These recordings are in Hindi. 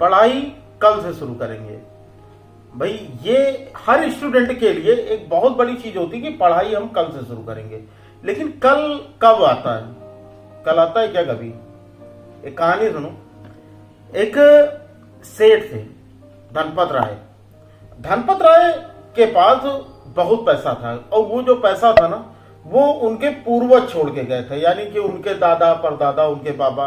पढ़ाई कल से शुरू करेंगे। भाई ये हर स्टूडेंट के लिए एक बहुत बड़ी चीज होती है कि पढ़ाई हम कल से शुरू करेंगे, लेकिन कल कब आता है? कल आता है क्या कभी? एक कहानी सुनो। एक सेठ थे धनपत राय। धनपत राय के पास बहुत पैसा था, और वो जो पैसा था ना, वो उनके पूर्वज छोड़ के गए थे, यानी कि उनके दादा परदादा, उनके बाबा,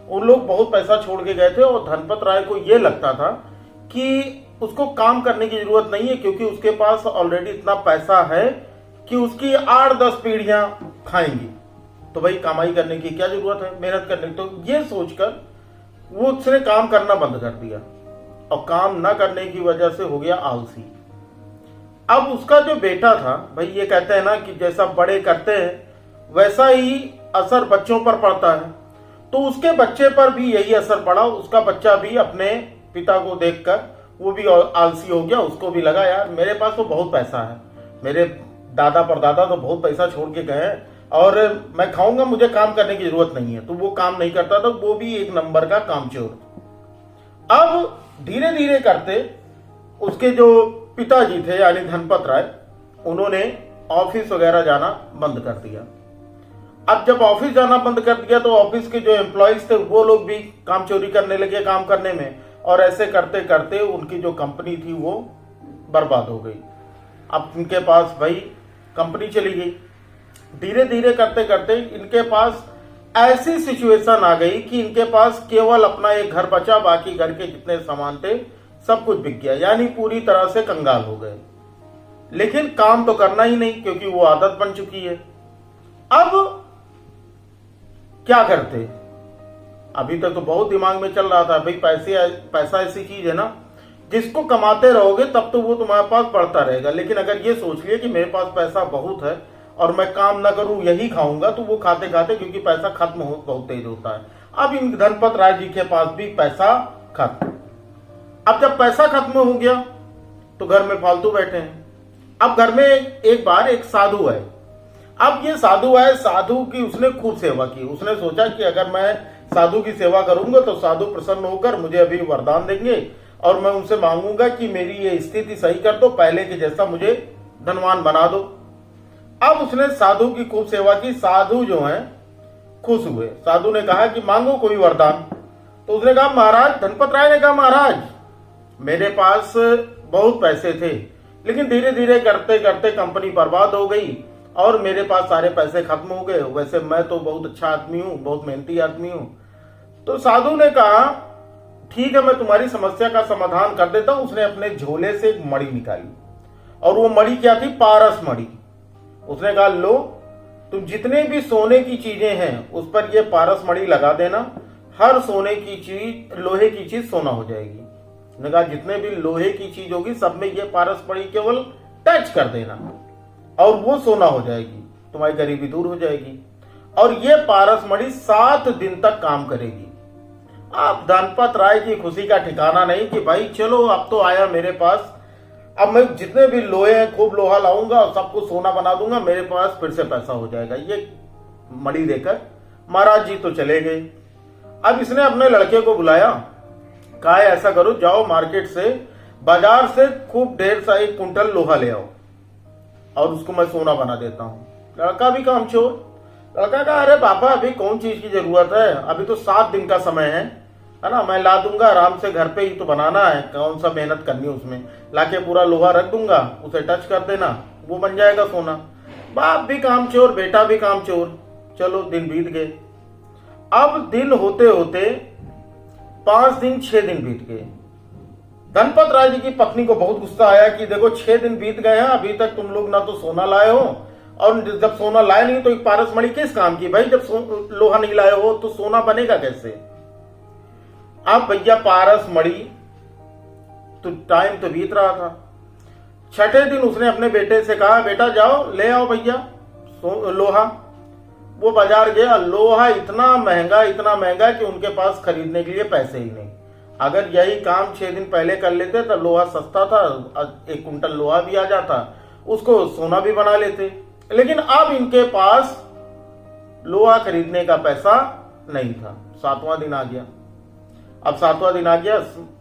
उन लोग बहुत पैसा छोड़ के गए थे। और धनपत राय को ये लगता था कि उसको काम करने की जरूरत नहीं है, क्योंकि उसके पास ऑलरेडी इतना पैसा है कि उसकी 8-10 पीढ़ियां खाएंगी, तो भाई कमाई करने की क्या जरूरत है, मेहनत करने की। तो ये सोचकर वो उसने काम करना बंद कर दिया, और काम ना करने की वजह से हो गया आलसी। अब उसका जो बेटा था, भाई ये कहते हैं ना कि जैसा बड़े करते हैं वैसा ही असर बच्चों पर पड़ता है, तो उसके बच्चे पर भी यही असर पड़ा। उसका बच्चा भी अपने पिता को देखकर वो भी आलसी हो गया। उसको भी लगा यार मेरे पास तो बहुत पैसा है, मेरे दादा परदादा तो बहुत पैसा छोड़ के गए हैं, और मैं खाऊंगा, मुझे काम करने की जरूरत नहीं है। तो वो काम नहीं करता था, वो भी एक नंबर का कामचोर। अब धीरे धीरे करते उसके जो पिताजी थे यानी धनपत राय, उन्होंने ऑफिस वगैरह जाना बंद कर दिया। अब जब ऑफिस जाना बंद कर दिया तो ऑफिस के जो एम्प्लॉयज थे वो लोग भी काम चोरी करने लगे काम करने में, और ऐसे करते करते उनकी जो कंपनी थी वो बर्बाद हो गई। अब इनके पास भाई कंपनी चली गई। धीरे धीरे करते करते इनके पास ऐसी सिचुएशन आ गई कि इनके पास केवल अपना एक घर बचा, बाकी घर के जितने सामान थे सब कुछ बिक गया, यानी पूरी तरह से कंगाल हो गए। लेकिन काम तो करना ही नहीं, क्योंकि वो आदत बन चुकी है। अब क्या करते? अभी तक तो बहुत दिमाग में चल रहा था भाई पैसा ऐसी चीज है ना, जिसको कमाते रहोगे तब तो वो तुम्हारे पास बढ़ता रहेगा। लेकिन अगर ये सोच लिया कि मेरे पास पैसा बहुत है और मैं काम ना करूं यही खाऊंगा, तो वो खाते खाते, क्योंकि पैसा खत्म बहुत तेज होता है। अब इन धनपत राय जी के पास भी पैसा खत्म। अब जब पैसा खत्म हो गया तो घर में फालतू बैठे हैं। अब घर में एक बार एक साधु है। अब ये साधु आए, साधु की उसने खूब सेवा की। उसने सोचा कि अगर मैं साधु की सेवा करूंगा तो साधु प्रसन्न होकर मुझे अभी वरदान देंगे, और मैं उनसे मांगूंगा कि मेरी ये स्थिति सही कर दो, पहले के जैसा मुझे धनवान बना दो। अब उसने साधु की खूब सेवा की। साधु जो है खुश हुए। साधु ने कहा कि मांगो कोई वरदान। तो उसने कहा महाराज, धनपत राय ने कहा महाराज मेरे पास बहुत पैसे थे, लेकिन धीरे धीरे करते करते कंपनी बर्बाद हो गई और मेरे पास सारे पैसे खत्म हो गए। वैसे मैं तो बहुत अच्छा आदमी हूँ, बहुत मेहनती आदमी हूँ। तो साधु ने कहा ठीक है, मैं तुम्हारी समस्या का समाधान कर देता हूं। उसने अपने झोले से एक मणि निकाली, और वो मणि क्या थी? पारस मणि। उसने कहा लो, तुम जितने भी सोने की चीजें हैं उस पर ये पारस मणि लगा देना, हर सोने की चीज, लोहे की चीज सोना हो जाएगी। उसने कहा जितने भी लोहे की चीज होगी सब में ये पारस मणि केवल टच कर देना और वो सोना हो जाएगी, तुम्हारी गरीबी दूर हो जाएगी। और ये पारस मणि 7 दिन तक काम करेगी। अब धनपत राय की खुशी का ठिकाना नहीं कि भाई चलो अब तो आया मेरे पास, अब मैं जितने भी लोहे हैं खूब लोहा लाऊंगा और सबको सोना बना दूंगा, मेरे पास फिर से पैसा हो जाएगा। ये मणि देकर महाराज जी तो चले गए। अब इसने अपने लड़के को बुलाया, कहा ऐसा करो, जाओ मार्केट से, बाजार से खूब ढेर सा 1 कुंटल लोहा ले आओ और उसको मैं सोना बना देता हूं। लड़का भी कामचोर। लड़का कहा अरे पापा अभी कौन चीज की जरूरत है, अभी तो 7 दिन का समय है ना, मैं ला दूंगा आराम से, घर पे ही तो बनाना है, कौन सा मेहनत करनी है उसमें, लाके पूरा लोहा रख दूंगा, उसे टच कर देना, वो बन जाएगा सोना। बाप भी कामचोर, बेटा भी कामचोर। चलो दिन बीत गए। अब दिन होते होते 5 दिन 6 दिन बीत गए। धनपत राय जी की पत्नी को बहुत गुस्सा आया कि देखो 6 दिन बीत गए हैं, अभी तक तुम लोग ना तो सोना लाए हो, और जब सोना लाए नहीं तो एक पारस मणि किस काम की? भाई जब लोहा नहीं लाए हो तो सोना बनेगा कैसे? अब भैया पारस मणि तो टाइम तो बीत रहा था। 6ठे दिन उसने अपने बेटे से कहा बेटा जाओ ले आओ भैया लोहा। वो बाजार गया। लोहा इतना महंगा कि उनके पास खरीदने के लिए पैसे ही नहीं। अगर यही काम 6 दिन पहले कर लेते तो लोहा सस्ता था, 1 कुंटल लोहा भी आ जाता, उसको सोना भी बना लेते। लेकिन अब इनके पास लोहा खरीदने का पैसा नहीं था। 7वां दिन आ गया। अब 7वां दिन आ गया,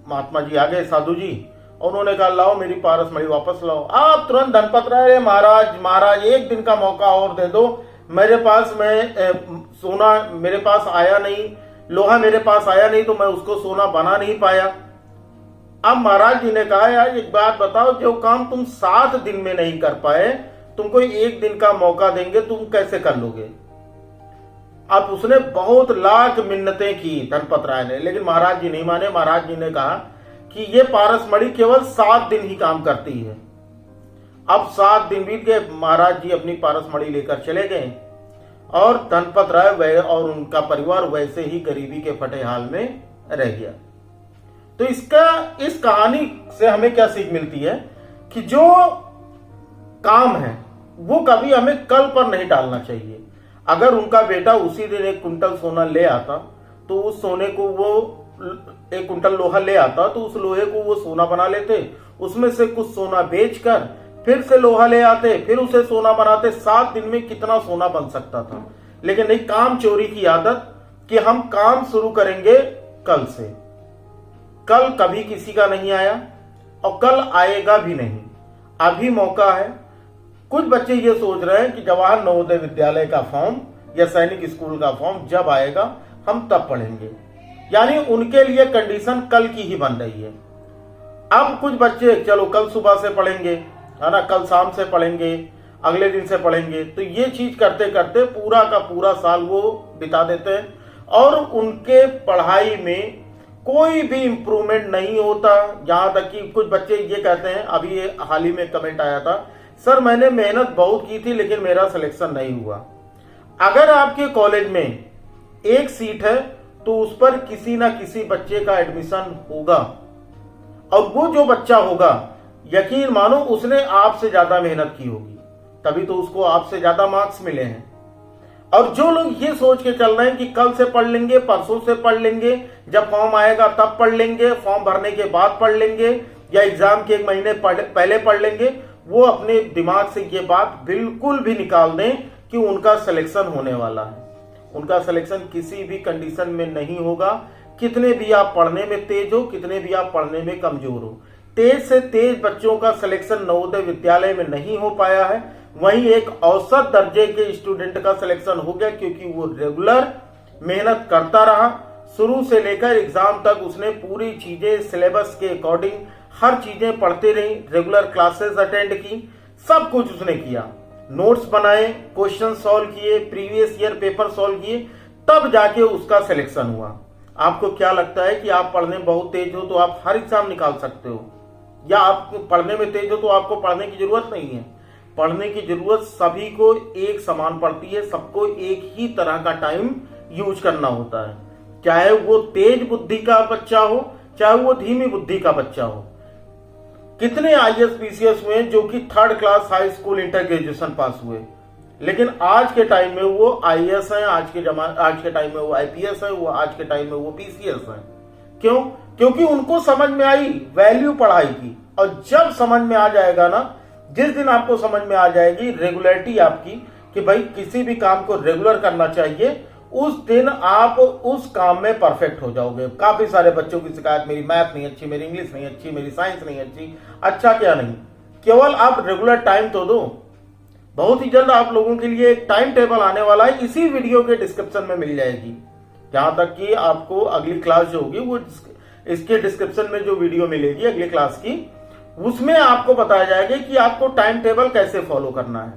महात्मा जी आ गए, साधु जी, और उन्होंने कहा लाओ मेरी पारस मणि वापस लाओ। आप तुरंत धनपत रहे, महाराज महाराज एक दिन का मौका और दे दो, मेरे पास सोना मेरे पास आया नहीं, लोहा मेरे पास आया नहीं, तो मैं उसको सोना बना नहीं पाया। अब महाराज जी ने कहा यार एक बात बताओ, जो काम तुम 7 दिन में नहीं कर पाए, तुमको एक दिन का मौका देंगे, तुम कैसे कर लोगे? अब उसने बहुत लाख मिन्नतें की धनपत राय ने, लेकिन महाराज जी नहीं माने। महाराज जी ने कहा कि ये पारस मणि केवल 7 दिन ही काम करती है। अब 7 दिन बीत गए, महाराज जी अपनी पारस मणि लेकर चले गए और धनपत राय वह और उनका परिवार वैसे ही गरीबी के फटे हाल में रह गया। तो इस कहानी से हमें क्या सीख मिलती है कि जो काम है वो कभी हमें कल पर नहीं टालना चाहिए। अगर उनका बेटा उसी दिन 1 कुंटल सोना ले आता, तो उस सोने को वो 1 कुंटल लोहा ले आता, तो उस लोहे को वो सोना बना लेते, उसमें से कुछ सोना बेचकर फिर से लोहा ले आते, फिर उसे सोना बनाते। 7 दिन में कितना सोना बन सकता था। लेकिन एक काम चोरी की आदत कि हम काम शुरू करेंगे कल से। कल कभी किसी का नहीं आया और कल आएगा भी नहीं। अभी मौका है। कुछ बच्चे ये सोच रहे हैं कि जवाहर नवोदय विद्यालय का फॉर्म या सैनिक स्कूल का फॉर्म जब आएगा हम तब पढ़ेंगे, यानी उनके लिए कंडीशन कल की ही बन रही है। अब कुछ बच्चे चलो कल सुबह से पढ़ेंगे, है ना, कल शाम से पढ़ेंगे, अगले दिन से पढ़ेंगे, तो ये चीज करते करते पूरा का पूरा साल वो बिता देते हैं और उनके पढ़ाई में कोई भी इंप्रूवमेंट नहीं होता। यहां तक कि कुछ बच्चे ये कहते हैं, अभी ये हाल ही में कमेंट आया था, सर मैंने मेहनत बहुत की थी लेकिन मेरा सिलेक्शन नहीं हुआ। अगर आपके कॉलेज में 1 सीट है तो उस पर किसी ना किसी बच्चे का एडमिशन होगा, और वो जो बच्चा होगा यकीन मानो उसने आपसे ज्यादा मेहनत की होगी, तभी तो उसको आपसे ज्यादा मार्क्स मिले हैं। और जो लोग ये सोच के चल रहे हैं कि कल से पढ़ लेंगे, परसों से पढ़ लेंगे, जब फॉर्म आएगा तब पढ़ लेंगे, फॉर्म भरने के बाद पढ़ लेंगे, या एग्जाम के 1 महीने पहले पढ़ लेंगे, वो अपने दिमाग से ये बात बिल्कुल भी निकाल दें कि उनका सिलेक्शन होने वाला है। उनका सिलेक्शन किसी भी कंडीशन में नहीं होगा, कितने भी आप पढ़ने में तेज हो, कितने भी आप पढ़ने में कमजोर हो। तेज से तेज बच्चों का सिलेक्शन नवोदय विद्यालय में नहीं हो पाया है, वहीं एक औसत दर्जे के स्टूडेंट का सिलेक्शन हो गया, क्योंकि वो रेगुलर मेहनत करता रहा। शुरू से लेकर एग्जाम तक उसने पूरी चीजें सिलेबस के अकॉर्डिंग हर चीजें पढ़ते रही, रेगुलर क्लासेस अटेंड की, सब कुछ उसने किया, नोट्स बनाए, क्वेश्चन सॉल्व किए, प्रीवियस ईयर पेपर सॉल्व किए, तब जाके उसका सिलेक्शन हुआ। आपको क्या लगता है कि आप पढ़ने में बहुत तेज हो तो आप हर एग्जाम निकाल सकते हो, या आप पढ़ने में तेज हो तो आपको पढ़ने की जरूरत नहीं है? पढ़ने की जरूरत सभी को एक समान पड़ती है, सबको एक ही तरह का टाइम यूज करना होता है, चाहे वो तेज बुद्धि का बच्चा हो चाहे वो धीमी बुद्धि का बच्चा हो। कितने आईएएस पीसीएस हुए जो कि 3rd class high school inter graduation pass हुए, लेकिन आज के टाइम में वो आईएएस हैं, आज के टाइम में वो आईपीएस है, वो आज के टाइम में वो पीसीएस है। क्यों? क्योंकि उनको समझ में आई वैल्यू पढ़ाई की। और जब समझ में आ जाएगा ना, जिस दिन आपको समझ में आ जाएगी रेगुलरिटी आपकी कि भाई किसी भी काम को रेगुलर करना चाहिए, उस दिन आप उस काम में परफेक्ट हो जाओगे। काफी सारे बच्चों की शिकायत, मेरी मैथ नहीं अच्छी, मेरी इंग्लिश नहीं अच्छी, मेरी साइंस नहीं अच्छी। अच्छा क्या नहीं, केवल आप रेगुलर टाइम तो दो। बहुत ही जल्द आप लोगों के लिए एक टाइम टेबल आने वाला है, इसी वीडियो के डिस्क्रिप्शन में मिल जाएगी। यहां तक कि आपको अगली क्लास जो होगी वो इसके डिस्क्रिप्शन में जो वीडियो मिलेगी अगली क्लास की, उसमें आपको बताया जाएगा कि आपको टाइम टेबल कैसे फॉलो करना है।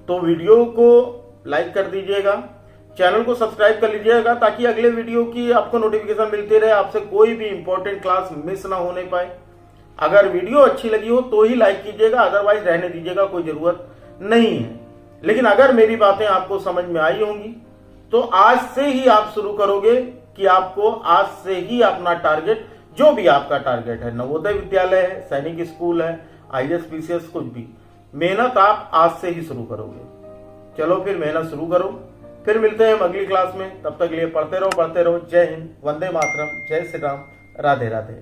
तो वीडियो को लाइक कर दीजिएगा, चैनल को सब्सक्राइब कर लीजिएगा, ताकि अगले वीडियो की आपको नोटिफिकेशन मिलती रहे, आपसे कोई भी इंपॉर्टेंट क्लास मिस ना होने पाए। अगर वीडियो अच्छी लगी हो तो ही लाइक कीजिएगा, अदरवाइज रहने दीजिएगा, कोई जरूरत नहीं है। लेकिन अगर मेरी बातें आपको समझ में आई होंगी तो आज से ही आप शुरू करोगे कि आपको आज से ही अपना टारगेट, जो भी आपका टारगेट है, नवोदय विद्यालय है, सैनिक स्कूल है, आईएएस पीसीएस, कुछ भी, मेहनत आप आज से ही शुरू करोगे। चलो फिर मेहनत शुरू करो, फिर मिलते हैं हम अगली क्लास में। तब तक के लिए पढ़ते रहो। जय हिंद, वंदे मातरम, जय श्री राम, राधे राधे।